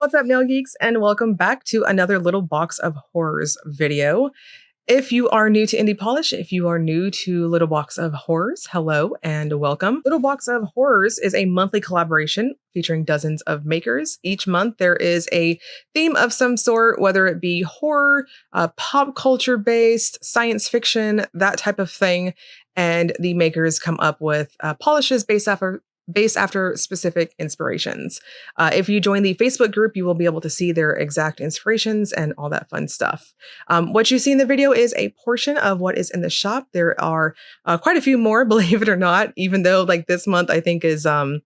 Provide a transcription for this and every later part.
What's up, nail geeks, and welcome back to another Little Box of Horrors video. If you are new to Indie Polish, if you are new to Little Box of Horrors, hello and welcome. Little Box of Horrors is a monthly collaboration featuring dozens of makers. Each month there is a theme of some sort, whether it be horror, pop culture based, science fiction, that type of thing. And the makers come up with polishes based after specific inspirations. If you join the Facebook group, you will be able to see their exact inspirations and all that fun stuff. What you see in the video is a portion of what is in the shop. There are quite a few more, believe it or not, even though like this month I think is I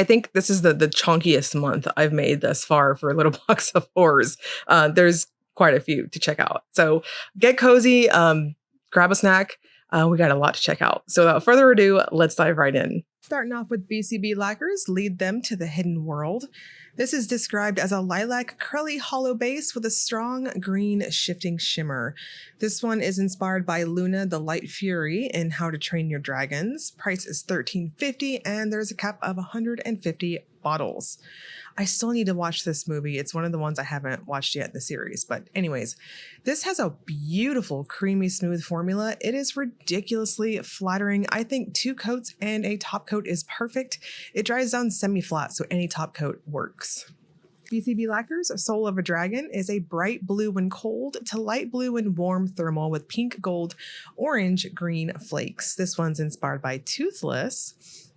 think this is the chunkiest month I've made thus far for Little Box of Horrors. There's quite a few to check out. So get cozy, grab a snack. We got a lot to check out. So without further ado, let's dive right in. Starting off with BCB Lacquers, Lead Them to the Hidden World. This is described as a lilac curly hollow base with a strong green shifting shimmer. This one is inspired by Luna the Light Fury in How to Train Your Dragons. Price is $13.50 and there's a cap of 150 bottles. I still need to watch this movie. It's one of the ones I haven't watched yet in the series. But anyways, this has a beautiful creamy smooth formula. It is ridiculously flattering. I think 2 coats and a top coat is perfect. It dries down semi-flat, so any top coat works. BCB Lacquer's Soul of a Dragon is a bright blue when cold to light blue and warm thermal with pink, gold, orange, green flakes. This one's inspired by Toothless.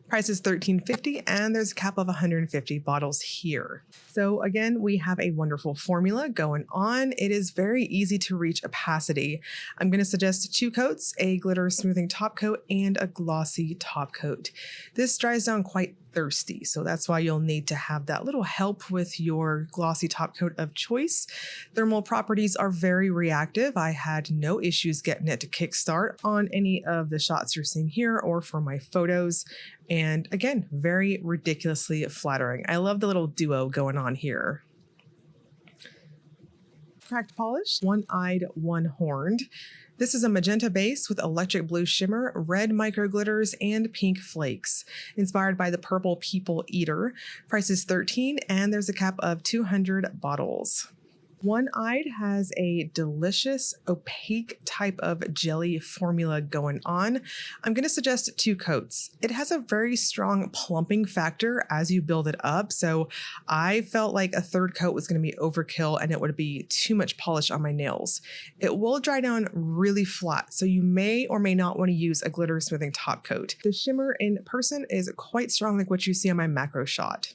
Price is $13.50 and there's a cap of 150 bottles here. So again, we have a wonderful formula going on. It is very easy to reach opacity. I'm going to suggest 2 coats, a glitter smoothing top coat and a glossy top coat. This dries down quite thirsty, so that's why you'll need to have that little help with your glossy top coat of choice. Thermal properties are very reactive. I had no issues getting it to kickstart on any of the shots you're seeing here or for my photos. And again, very ridiculously flattering. I love the little duo going on here. Cracked Polish, One-Eyed, One-Horned. This is a magenta base with electric blue shimmer, red micro glitters, and pink flakes. Inspired by the purple People Eater. Price is $13 and there's a cap of 200 bottles. One-Eyed has a delicious opaque type of jelly formula going on. I'm going to suggest 2 coats. It has a very strong plumping factor as you build it up, so I felt like a 3rd coat was going to be overkill and it would be too much polish on my nails. It will dry down really flat, so you may or may not want to use a glitter smoothing top coat. The shimmer in person is quite strong like what you see on my macro shot.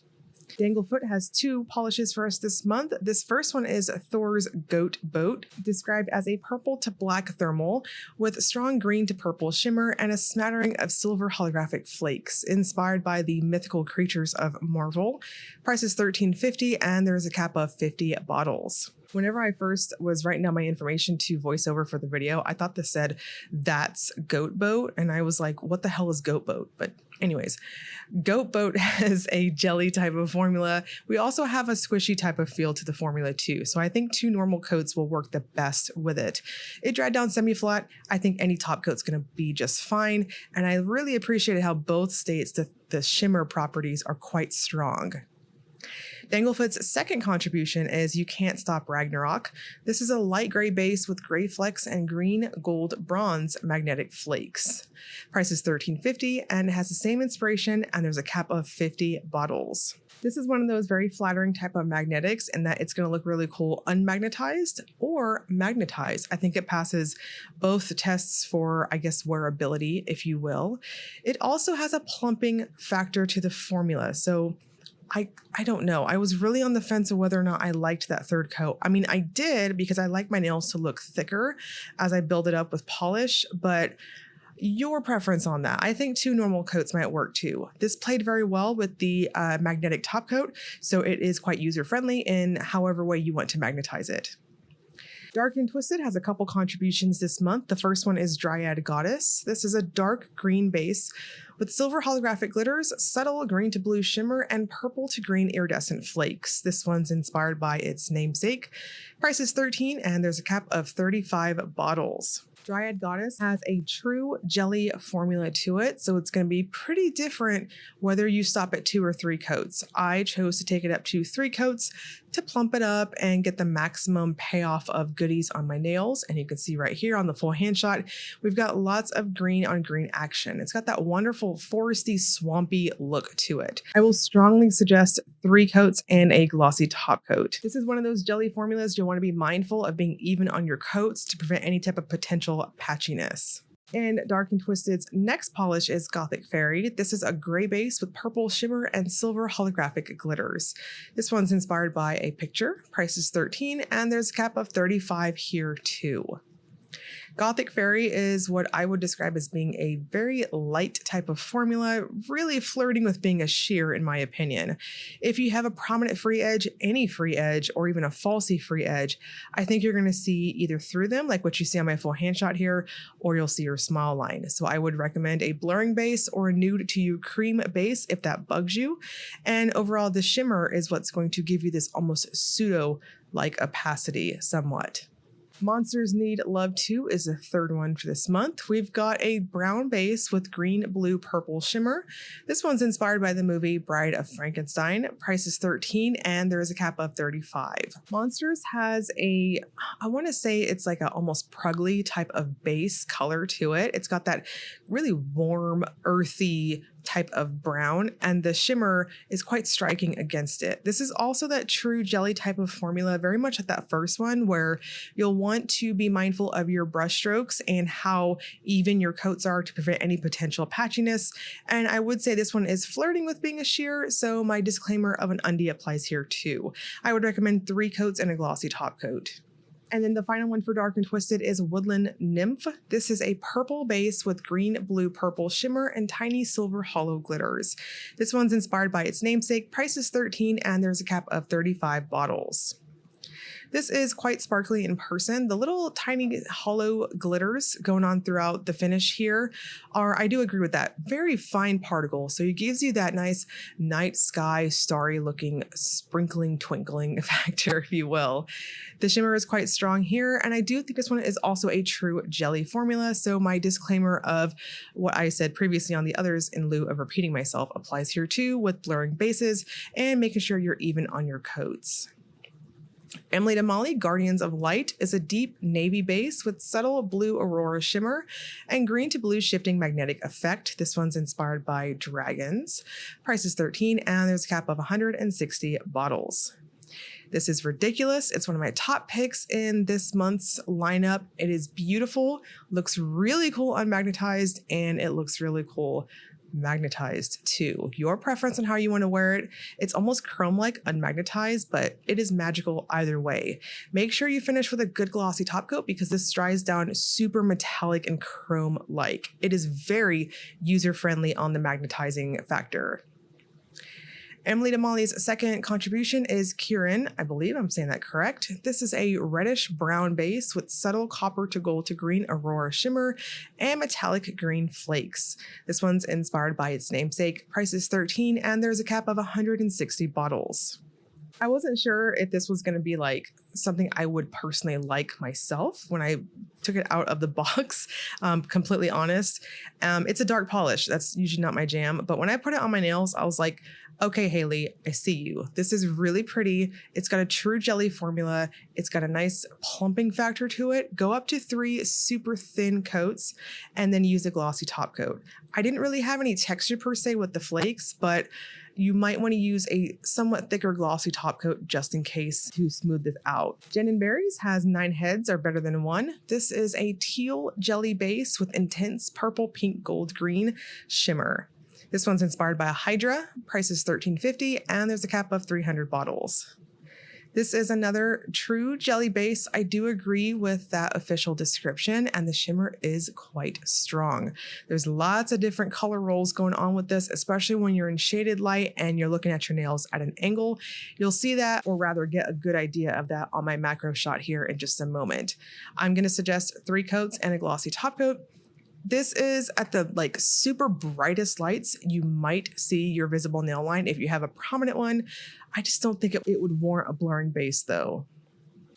Danglefoot has 2 polishes for us this month. This first one is Thor's Goat Boat, described as a purple to black thermal with strong green to purple shimmer and a smattering of silver holographic flakes, inspired by the mythical creatures of Marvel. Price is $13.50 and there is a cap of 50 bottles. Whenever I first was writing down my information to voiceover for the video, I thought this said, "That's Goat Boat," and I was like, what the hell is Goat Boat? But anyways, Goat Boat has a jelly type of formula. We also have a squishy type of feel to the formula too, so I think 2 normal coats will work the best with it. It dried down semi-flat. I think any top coat's going to be just fine, and I really appreciated how both states the shimmer properties are quite strong. Danglefoot's second contribution is You Can't Stop Ragnarök. This is a light gray base with gray flecks and green, gold, bronze magnetic flakes. Price is $13.50 and it has the same inspiration and there's a cap of 50 bottles. This is one of those very flattering type of magnetics in that it's going to look really cool unmagnetized or magnetized. I think it passes both tests for, I guess, wearability, if you will. It also has a plumping factor to the formula, so I don't know. I was really on the fence of whether or not I liked that 3rd coat. I mean, I did because I like my nails to look thicker as I build it up with polish, but your preference on that. I think 2 normal coats might work too. This played very well with the magnetic top coat, so it is quite user-friendly in however way you want to magnetize it. Dark and Twisted has a couple contributions this month. The first one is Dryad Goddess. This is a dark green base with silver holographic glitters, subtle green to blue shimmer, and purple to green iridescent flakes. This one's inspired by its namesake. Price is $13 and there's a cap of 35 bottles. Dryad Goddess has a true jelly formula to it, so it's going to be pretty different whether you stop at 2 or 3 coats. I chose to take it up to 3 coats to plump it up and get the maximum payoff of goodies on my nails. And you can see right here on the full hand shot, we've got lots of green on green action. It's got that wonderful foresty, swampy look to it. I will strongly suggest 3 coats and a glossy top coat. This is one of those jelly formulas you'll want to be mindful of being even on your coats to prevent any type of potential patchiness. And Dark and Twisted's next polish is Gothic Fairy. This is a gray base with purple shimmer and silver holographic glitters. This one's inspired by a picture. Price is $13 and there's a cap of $35 here too. Gothic Fairy is what I would describe as being a very light type of formula, really flirting with being a sheer in my opinion. If you have a prominent free edge, any free edge, or even a falsy free edge, I think you're going to see either through them, like what you see on my full hand shot here, or you'll see your smile line. So I would recommend a blurring base or a nude to you cream base if that bugs you. And overall, the shimmer is what's going to give you this almost pseudo-like opacity somewhat. Monsters Need Love Too is the third one for this month. We've got a brown base with green, blue, purple shimmer. This one's inspired by the movie Bride of Frankenstein. Price is $13 and there is a cap of $35. Monsters has a, I want to say it's like a almost pruggly type of base color to it. It's got that really warm, earthy type of brown, and the shimmer is quite striking against it. This is also that true jelly type of formula, very much like that first one, where you'll want to be mindful of your brush strokes and how even your coats are to prevent any potential patchiness. And I would say this one is flirting with being a sheer, so my disclaimer of an undie applies here too. I would recommend 3 coats and a glossy top coat. And then the final one for Dark and Twisted is Woodland Nymph. This is a purple base with green, blue, purple shimmer and tiny silver hollow glitters. This one's inspired by its namesake. Price is $13 and there's a cap of 35 bottles. This is quite sparkly in person. The little tiny hollow glitters going on throughout the finish here are, I do agree with that, very fine particle. So it gives you that nice night sky, starry looking, sprinkling, twinkling factor, if you will. The shimmer is quite strong here, and I do think this one is also a true jelly formula. So my disclaimer of what I said previously on the others, in lieu of repeating myself, applies here too, with blurring bases and making sure you're even on your coats. Emily to Molly, Guardians of Light, is a deep navy base with subtle blue aurora shimmer and green to blue shifting magnetic effect. This one's inspired by dragons. Price is $13 and there's a cap of 160 bottles. This is ridiculous. It's one of my top picks in this month's lineup. It is beautiful, looks really cool unmagnetized, and it looks really cool magnetized too. Your preference on how you want to wear it. It's almost chrome-like unmagnetized, but it is magical either way. Make sure you finish with a good glossy top coat because this dries down super metallic and chrome-like. It is very user-friendly on the magnetizing factor. Emily to Molly's second contribution is Kirin. I believe I'm saying that correct. This is a reddish brown base with subtle copper to gold to green aurora shimmer and metallic green flakes. This one's inspired by its namesake. Price is $13 and there's a cap of 160 bottles. I wasn't sure if this was going to be like something I would personally like myself when I took it out of the box, completely honest. It's a dark polish. That's usually not my jam. But when I put it on my nails, I was like, okay, Haley, I see you. This is really pretty. It's got a true jelly formula. It's got a nice plumping factor to it. Go up to 3 super thin coats and then use a glossy top coat. I didn't really have any texture per se with the flakes, but you might want to use a somewhat thicker glossy top coat just in case to smooth this out. Jen and Berries has 9 heads are better than 1. This is a teal jelly base with intense purple, pink, gold, green shimmer. This one's inspired by a Hydra. Price is $13.50 and there's a cap of 300 bottles. This is another true jelly base. I do agree with that official description, and the shimmer is quite strong. There's lots of different color rolls going on with this, especially when you're in shaded light and you're looking at your nails at an angle. You'll see that, or rather get a good idea of that on my macro shot here in just a moment. I'm going to suggest 3 coats and a glossy top coat. This is at the super brightest lights. You might see your visible nail line if you have a prominent one. I just don't think it would warrant a blurring base though.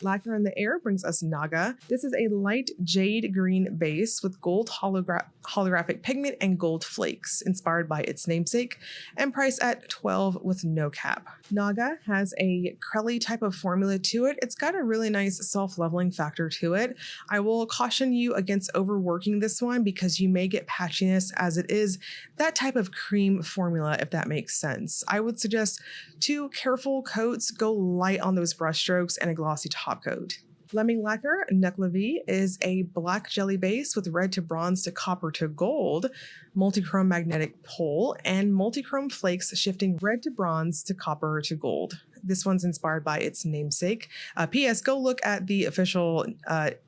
Lacquer in the Air brings us Naga. This is a light jade green base with gold holographic pigment and gold flakes, inspired by its namesake, and priced at 12 with no cap. Naga has a Crelly type of formula to it. It's got a really nice self-leveling factor to it. I will caution you against overworking this one because you may get patchiness, as it is that type of cream formula, if that makes sense. I would suggest 2 careful coats, go light on those brush strokes, and a glossy top coat. Lemming Lacquer Nucklavee is a black jelly base with red to bronze to copper to gold, multichrome magnetic pole, and multichrome flakes shifting red to bronze to copper to gold. This one's inspired by its namesake. P.S. Go look at the official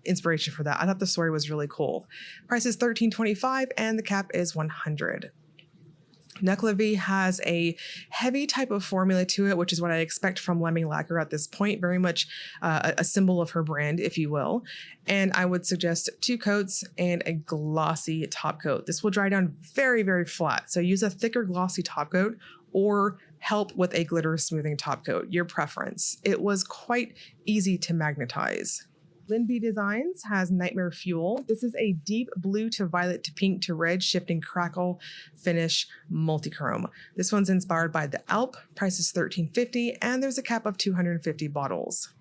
inspiration for that. I thought the story was really cool. Price is $13.25 and the cap is $100. Nucklavee has a heavy type of formula to it, which is what I expect from Lemming Lacquer at this point, very much a symbol of her brand, if you will. And I would suggest 2 coats and a glossy top coat. This will dry down very, very flat. So use a thicker glossy top coat or help with a glitter smoothing top coat, your preference. It was quite easy to magnetize. Linby Designs has Nightmare Fuel. This is a deep blue to violet to pink to red shifting crackle finish multichrome. This one's inspired by the Alp. Price is $13.50 and there's a cap of 250 bottles.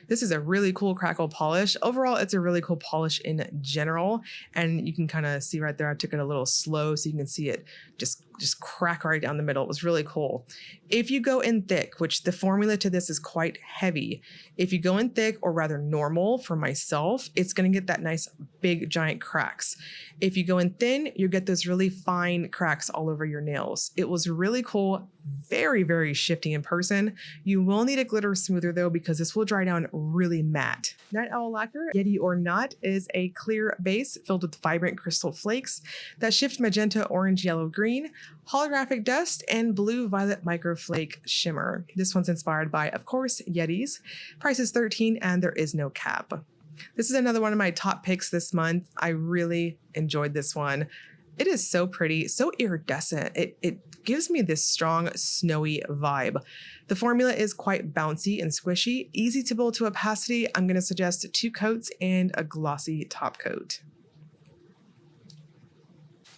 This is a really cool crackle polish. Overall, it's a really cool polish in general. And you can kind of see right there, I took it a little slow so you can see it just crack right down the middle. It was really cool. If you go in thick, which the formula to this is quite heavy, if you go in thick or rather normal for myself, it's going to get that nice big giant cracks. If you go in thin, you get those really fine cracks all over your nails. It was really cool. Very, very shifty in person. You will need a glitter smoother though, because this will dry down really matte. Night Owl Lacquer, Yeti or Not, is a clear base filled with vibrant crystal flakes that shift magenta, orange, yellow, green, holographic dust, and blue violet microflake shimmer. This one's inspired by, of course, Yetis. Price is $13 and there is no cap. This is another one of my top picks this month. I really enjoyed this one. It is so pretty, so iridescent. It gives me this strong, snowy vibe. The formula is quite bouncy and squishy, easy to build to opacity. I'm going to suggest 2 coats and a glossy top coat.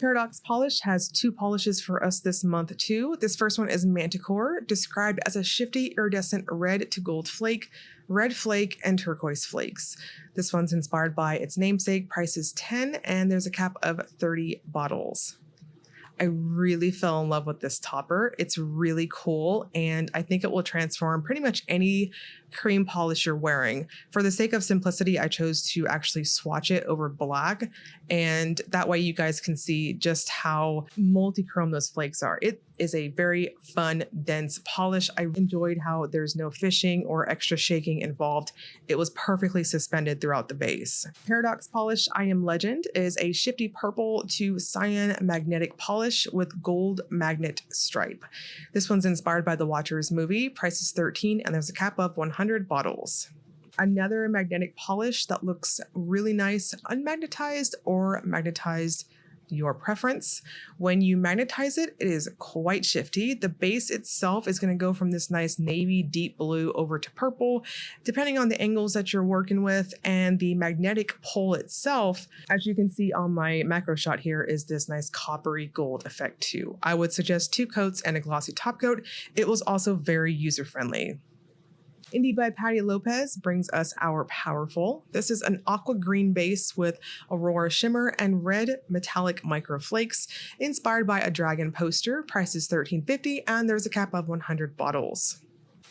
Paradox Polish has 2 polishes for us this month too. This first one is Manticore, described as a shifty iridescent red to gold flake, red flake, and turquoise flakes. This one's inspired by its namesake. Price is $10 and there's a cap of 30 bottles. I really fell in love with this topper. It's really cool, and I think it will transform pretty much any cream polish you're wearing. For the sake of simplicity, I chose to actually swatch it over black, and that way you guys can see just how multi-chrome those flakes are. It is a very fun, dense polish. I enjoyed how there's no fishing or extra shaking involved. It was perfectly suspended throughout the base. Paradox Polish I Am Legend is a shifty purple to cyan magnetic polish with gold magnet stripe. This one's inspired by the Watchers movie. Price is $13 and there's a cap of 100 bottles. Another magnetic polish that looks really nice, unmagnetized or magnetized, your preference. When you magnetize it, it is quite shifty. The base itself is going to go from this nice navy deep blue over to purple, depending on the angles that you're working with. And the magnetic pole itself, as you can see on my macro shot here, is this nice coppery gold effect too. I would suggest 2 coats and a glossy top coat. It was also very user-friendly. Indie by Patty Lopes brings us our Powerful. This is an aqua green base with Aurora shimmer and red metallic micro flakes, inspired by a dragon poster. Price is $13.50 and there's a cap of 100 bottles.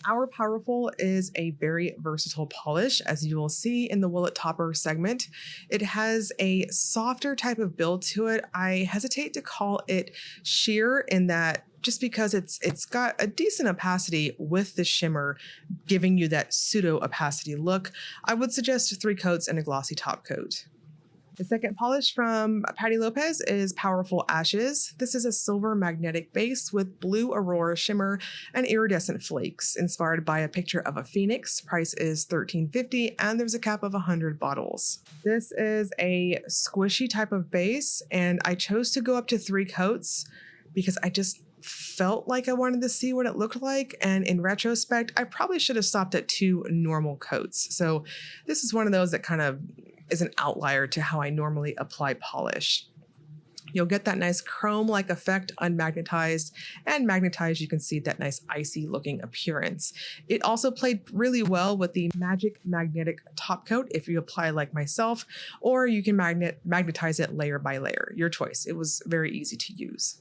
Our Powerful is a very versatile polish, as you will see in the Willet Topper segment. It has a softer type of build to it. I hesitate to call it sheer in that just because it's got a decent opacity with the shimmer, giving you that pseudo opacity look. I would suggest 3 coats and a glossy top coat. The second polish from Patty Lopes is Powerful Ashes. This is a silver magnetic base with blue Aurora shimmer and iridescent flakes, inspired by a picture of a phoenix. Price is $13.50 and there's a cap of 100 bottles. This is a squishy type of base, and I chose to go up to 3 coats because I just felt like I wanted to see what it looked like. And in retrospect, I probably should have stopped at 2 normal coats. So this is one of those that kind of is an outlier to how I normally apply polish. You'll get that nice chrome-like effect unmagnetized, and magnetized you can see that nice icy looking appearance. It also played really well with the Magic Magnetic top coat if you apply like myself, or you can magnetize it layer by layer, your choice. It was very easy to use.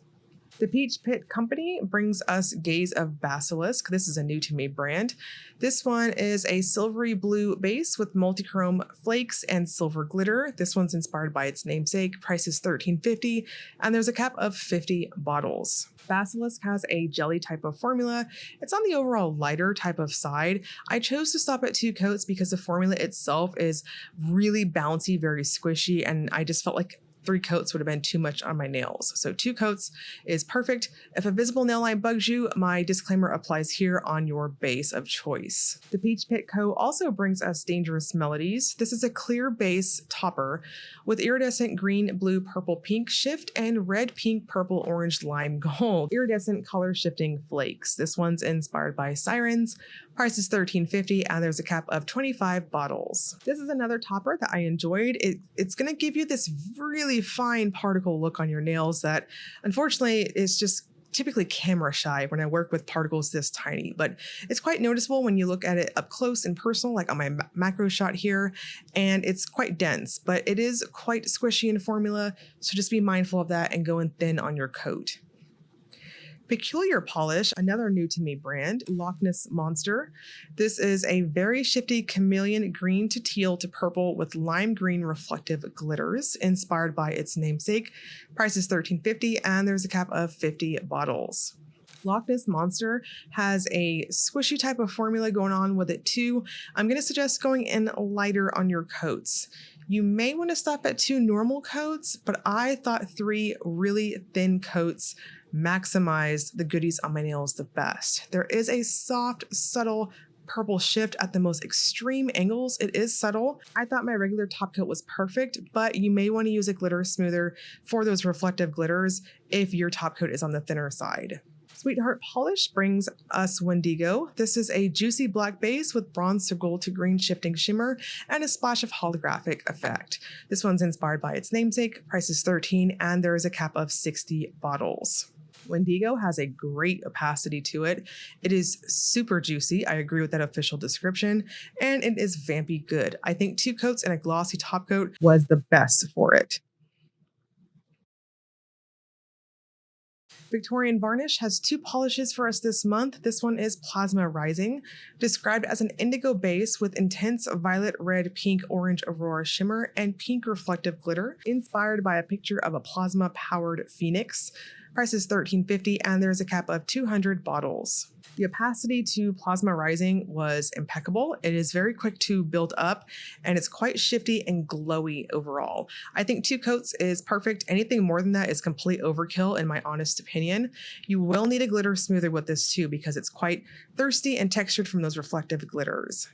The Peach Pit Company brings us Gaze of Basilisk. This is a new to me brand. This one is a silvery blue base with multichrome flakes and silver glitter. This one's inspired by its namesake. Price is $13.50, and there's a cap of 50 bottles. Basilisk has a jelly type of formula. It's on the overall lighter type of side. I chose to stop at 2 coats because the formula itself is really bouncy, very squishy, and I just felt like 3 coats would have been too much on my nails. So 2 coats is perfect. If a visible nail line bugs you, my disclaimer applies here on your base of choice. The Peach Pit Co. also brings us Dangerous Melodies. This is a clear base topper with iridescent green, blue, purple, pink shift and red, pink, purple, orange, lime, gold. Iridescent color shifting flakes. This one's inspired by sirens. Price is $13.50, and there's a cap of 25 bottles. This is another topper that I enjoyed. It's going to give you this really fine particle look on your nails that unfortunately is just typically camera shy when I work with particles this tiny, but it's quite noticeable when you look at it up close and personal, like on my macro shot here, and it's quite dense, but it is quite squishy in formula, so just be mindful of that and go in thin on your coat. Peculiar Polish, another new to me brand, Lochness Monster. This is a very shifty chameleon green to teal to purple with lime green reflective glitters, inspired by its namesake. Price is $13.50, and there's a cap of 50 bottles. Lochness Monster has a squishy type of formula going on with it too. I'm going to suggest going in lighter on your coats. You may want to stop at 2 normal coats, but I thought 3 really thin coats maximize the goodies on my nails the best. There is a soft, subtle purple shift at the most extreme angles. It is subtle. I thought my regular top coat was perfect, but you may want to use a glitter smoother for those reflective glitters if your top coat is on the thinner side. Sweetheart Polish brings us Wendigo. This is a juicy black base with bronze to gold to green shifting shimmer and a splash of holographic effect. This one's inspired by its namesake. Price is $13, and there is a cap of 60 bottles. Wendigo has a great opacity to it. It is super juicy. I agree with that official description, and it is vampy good. I think 2 coats and a glossy top coat was the best for it. Victorian Varnish has 2 polishes for us this month. This one is Plasma Rising, described as an indigo base with intense violet, red, pink, orange aurora shimmer and pink reflective glitter, inspired by a picture of a plasma-powered phoenix. Price is $13.50, and there's a cap of 200 bottles. The opacity to Plasma Rising was impeccable. It is very quick to build up, and it's quite shifty and glowy overall. I think 2 coats is perfect. Anything more than that is complete overkill in my honest opinion. You will need a glitter smoother with this too, because it's quite thirsty and textured from those reflective glitters.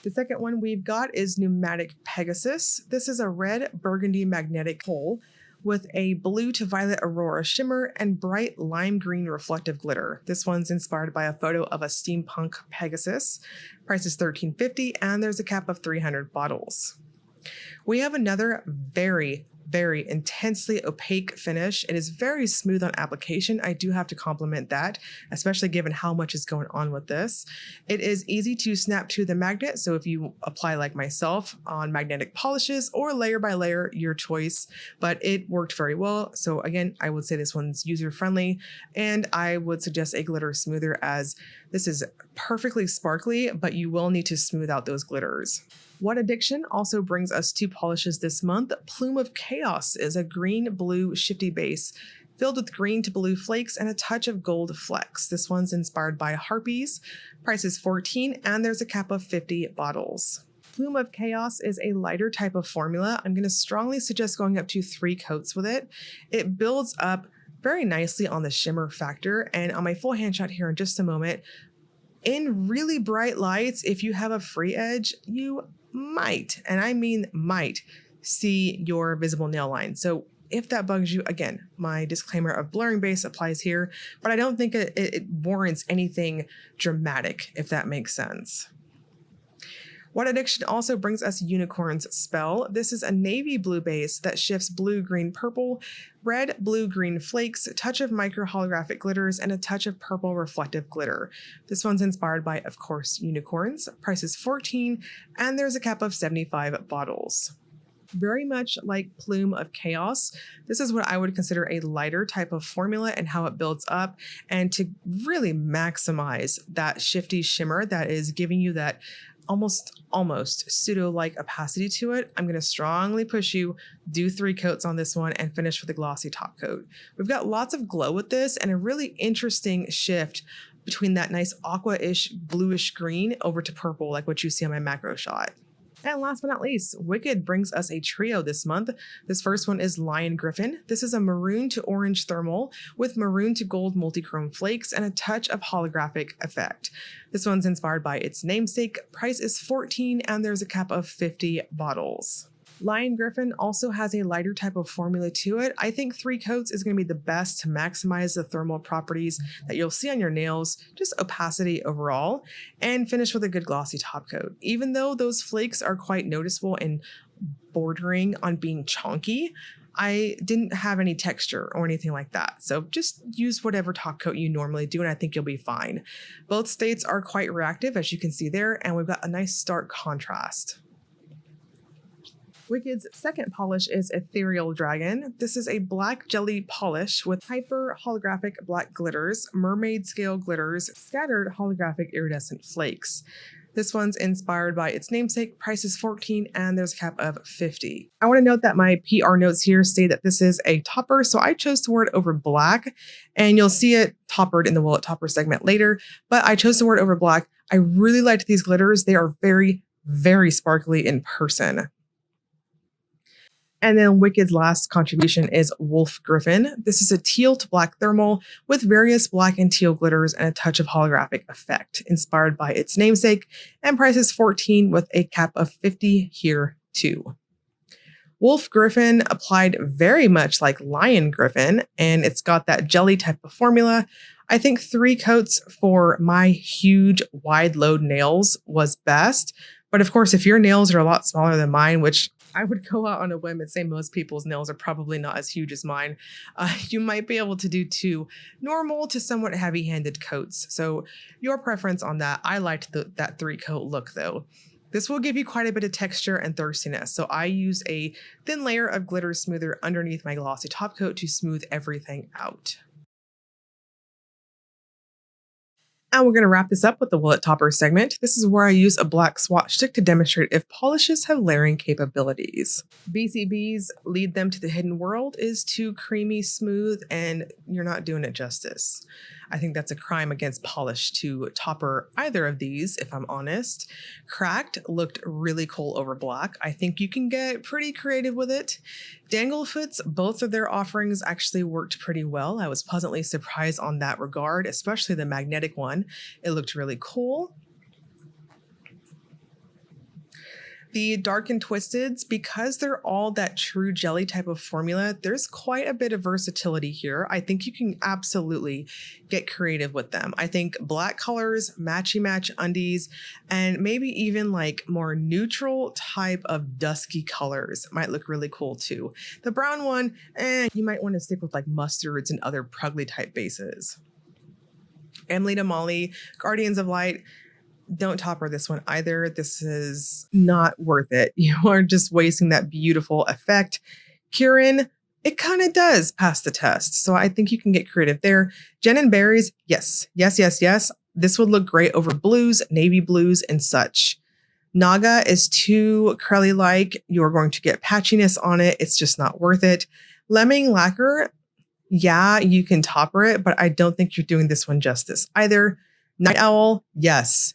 The second one we've got is Pneumatic Pegasus. This is a red burgundy magnetic pole with a blue to violet aurora shimmer and bright lime green reflective glitter. This one's inspired by a photo of a steampunk Pegasus. Price is $13.50, and there's a cap of 300 bottles. We have another very intensely opaque finish. It is very smooth on application. I do have to compliment that, especially given how much is going on with this. It is easy to snap to the magnet, so if you apply like myself on magnetic polishes or layer by layer, your choice, but it worked very well. So again, I would say this one's user-friendly, and I would suggest a glitter smoother, as this is perfectly sparkly, but you will need to smooth out those glitters. What Addiction also brings us 2 polishes this month. Plume of Chaos is a green-blue shifty base filled with green to blue flakes and a touch of gold flecks. This one's inspired by harpies. Price is $14, and there's a cap of 50 bottles. Plume of Chaos is a lighter type of formula. I'm going to strongly suggest going up to 3 coats with it. It builds up very nicely on the shimmer factor, and on my full hand shot here in just a moment, in really bright lights, if you have a free edge, you might, and I mean might, see your visible nail line. So if that bugs you. Again, my disclaimer of blurring base applies here, but I don't think it warrants anything dramatic, if that makes sense. What Addiction also brings us Unicorn's Spell. This is a navy blue base that shifts blue, green, purple, red, blue, green flakes, a touch of micro holographic glitters, and a touch of purple reflective glitter. This one's inspired by, of course, unicorns. Price is $14, and there's a cap of 75 bottles. Very much like Plume of Chaos, this is what I would consider a lighter type of formula and how it builds up, and to really maximize that shifty shimmer that is giving you that almost pseudo-like opacity to it, I'm going to strongly push you, do 3 coats on this one and finish with a glossy top coat. We've got lots of glow with this and a really interesting shift between that nice aqua-ish bluish green over to purple like what you see on my macro shot. And last but not least, Wicked brings us a trio this month. This first one is Lion Griffin. This is a maroon to orange thermal with maroon to gold multichrome flakes and a touch of holographic effect. This one's inspired by its namesake. Price is $14, and there's a cap of 50 bottles. Lion Griffin also has a lighter type of formula to it. I think 3 coats is going to be the best to maximize the thermal properties that you'll see on your nails, just opacity overall, and finish with a good glossy top coat. Even though those flakes are quite noticeable and bordering on being chonky, I didn't have any texture or anything like that. So just use whatever top coat you normally do, and I think you'll be fine. Both states are quite reactive, as you can see there, and we've got a nice stark contrast. Wicked's second polish is Ethereal Dragon. This is a black jelly polish with hyper holographic black glitters, mermaid scale glitters, scattered holographic iridescent flakes. This one's inspired by its namesake. Price is $14, and there's a cap of 50. I want to note that my PR notes here say that this is a topper, so I chose to wear it over black, and you'll see it toppered in the Will It Topper segment later, but I chose to wear it over black. I really liked these glitters. They are very, very sparkly in person. And then Wicked's last contribution is Wolf Griffin. This is a teal to black thermal with various black and teal glitters and a touch of holographic effect, inspired by its namesake, and price is $14 with a cap of 50 here too. Wolf Griffin applied very much like Lion Griffin, and it's got that jelly type of formula. I think 3 coats for my huge wide load nails was best. But of course, if your nails are a lot smaller than mine, which I would go out on a whim and say most people's nails are probably not as huge as mine, you might be able to do 2 normal to somewhat heavy-handed coats. So your preference on that. I liked that 3-coat look though. This will give you quite a bit of texture and thirstiness. So I use a thin layer of glitter smoother underneath my glossy top coat to smooth everything out. And we're going to wrap this up with the Will It Topper segment. This is where I use a black swatch stick to demonstrate if polishes have layering capabilities. BCB's Lead Them to the Hidden World is too creamy smooth, and you're not doing it justice. I think that's a crime against polish to topper either of these, if I'm honest. Cracked looked really cool over black. I think you can get pretty creative with it. Danglefoot's, both of their offerings actually worked pretty well. I was pleasantly surprised on that regard, especially the magnetic one. It looked really cool. The Dark and Twisteds, because they're all that true jelly type of formula, there's quite a bit of versatility here. I think you can absolutely get creative with them. I think black colors, matchy-match undies, and maybe even like more neutral type of dusky colors might look really cool too. The brown one, you might want to stick with like mustards and other prugly type bases. Emily to Molly, Guardians of Light, don't topper this one either. This is not worth it. You are just wasting that beautiful effect. Kirin, it kind of does pass the test. So I think you can get creative there. Jen and Berries, yes. This would look great over blues, navy blues, and such. Naga is too curly-like. You're going to get patchiness on it. It's just not worth it. Lemming Lacquer, yeah, you can topper it, but I don't think you're doing this one justice either. Night Owl, yes,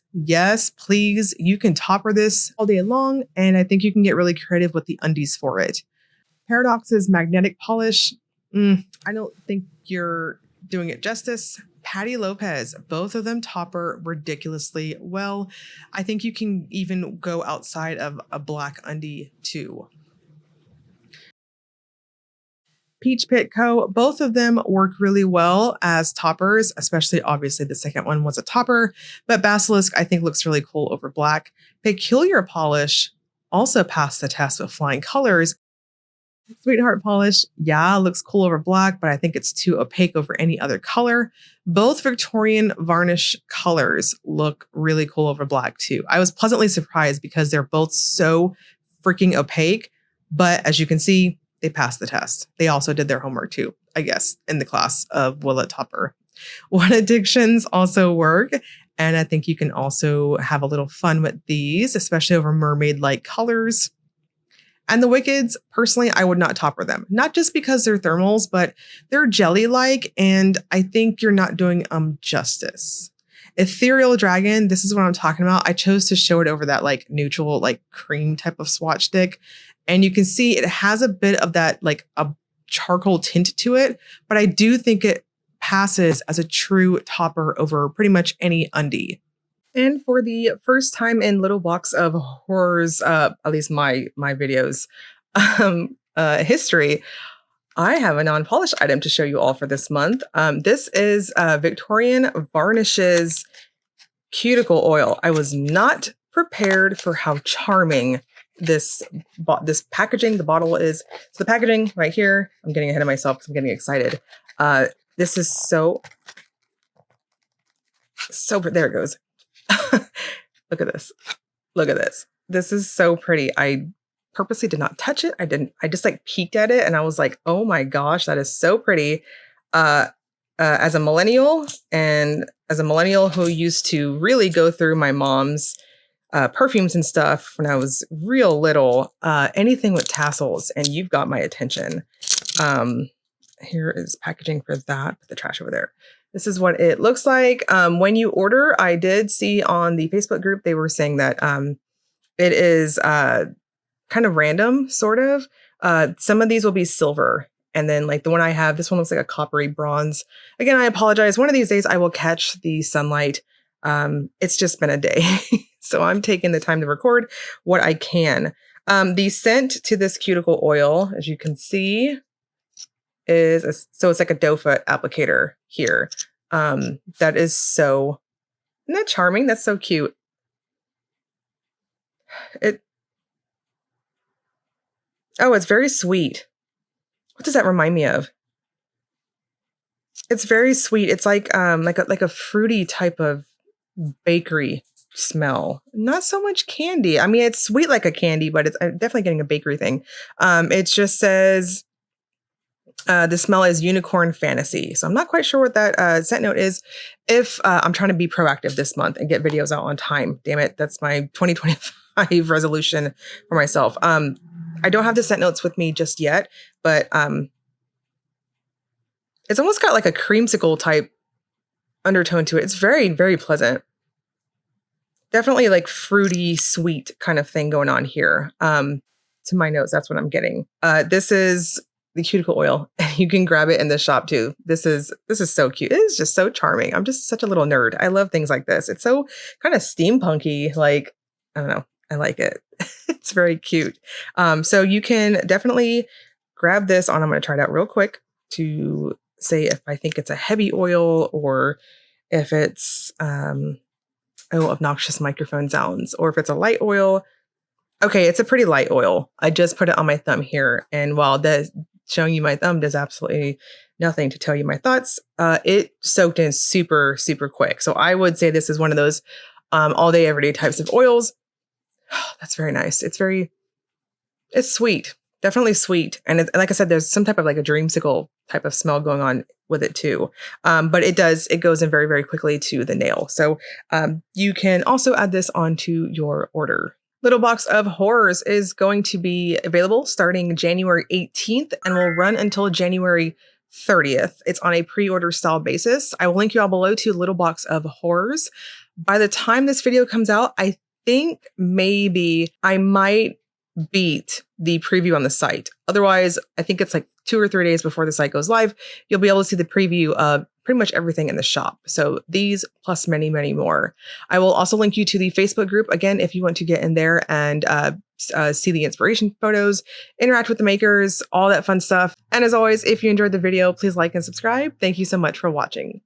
please. You can topper this all day long, and I think you can get really creative with the undies for it. Paradox's magnetic polish, I don't think you're doing it justice. Patty Lopez, both of them topper ridiculously well. I think you can even go outside of a black undie too. Peach Pit Co. Both of them work really well as toppers, especially obviously the second one was a topper, but Basilisk I think looks really cool over black. Peculiar Polish also passed the test with flying colors. Sweetheart Polish, yeah, looks cool over black, but I think it's too opaque over any other color. Both Victorian Varnish colors look really cool over black too. I was pleasantly surprised because they're both so freaking opaque, but as you can see, they passed the test. They also did their homework too, I guess, in the class of Willet Topper. One addictions also work, and I think you can also have a little fun with these, especially over mermaid-like colors. And the Wickeds, personally, I would not topper them. Not just because they're thermals, but they're jelly-like, and I think you're not doing justice. Ethereal Dragon, this is what I'm talking about. I chose to show it over that like neutral, like cream type of swatch stick. And you can see it has a bit of that like a charcoal tint to it, but I do think it passes as a true topper over pretty much any undie. And for the first time in Little Box of Horrors, at least my videos history, I have a non-polished item to show you all for this month. This is Victorian Varnish's cuticle oil. I was not prepared for how charming this packaging, the bottle is. So the packaging right here, I'm getting ahead of myself because I'm getting excited. This is so, there it goes. Look at this. Look at this. This is so pretty. I purposely did not touch it. I just like peeked at it and I was like, oh my gosh, that is so pretty. As a millennial who used to really go through my mom's perfumes and stuff when I was real little, anything with tassels, and you've got my attention. Here is packaging for that. Put the trash over there. This is what it looks like. When you order, I did see on the Facebook group, they were saying that it is kind of random, sort of. Some of these will be silver. And then like the one I have, this one looks like a coppery bronze. Again, I apologize. One of these days I will catch the sunlight. It's just been a day. So I'm taking the time to record what I can. The scent to this cuticle oil, as you can see, is, so it's like a doe foot applicator here. That is so, isn't that charming? That's so cute. It's very sweet. What does that remind me of? It's very sweet. It's like a fruity type of bakery smell. Not so much candy. I mean, it's sweet like a candy, but it's definitely getting a bakery thing. It just says the smell is unicorn fantasy. So I'm not quite sure what that scent note is. If I'm trying to be proactive this month and get videos out on time. Damn it. That's my 2025 resolution for myself. I don't have the scent notes with me just yet, but it's almost got like a creamsicle type undertone to it. It's very, very pleasant. Definitely like fruity, sweet kind of thing going on here. To my nose, that's what I'm getting. This is the cuticle oil. You can grab it in the shop too. This is so cute. It is just so charming. I'm just such a little nerd. I love things like this. It's so kind of steampunky. Like, I don't know. I like it. It's very cute. So you can definitely grab this on. I'm going to try it out real quick to say if I think it's a heavy oil or if it's, obnoxious microphone sounds, or if it's a light oil. Okay, it's a pretty light oil. I just put it on my thumb here. And while showing you my thumb does absolutely nothing to tell you my thoughts, it soaked in super, super quick. So I would say this is one of those all day, everyday types of oils. That's very nice. It's sweet, definitely sweet. And like I said, there's some type of like a dreamsicle type of smell going on with it too. But it goes in very, very quickly to the nail. So you can also add this onto your order. Little Box of Horrors is going to be available starting January 18th and will run until January 30th. It's on a pre-order style basis. I will link you all below to Little Box of Horrors. By the time this video comes out, I think maybe I might beat the preview on the site. Otherwise, I think it's like 2 or 3 days before the site goes live, you'll be able to see the preview of pretty much everything in the shop. So these plus many, many more. I will also link you to the Facebook group, again, if you want to get in there and see the inspiration photos, interact with the makers, all that fun stuff. And as always, if you enjoyed the video, please like and subscribe. Thank you so much for watching.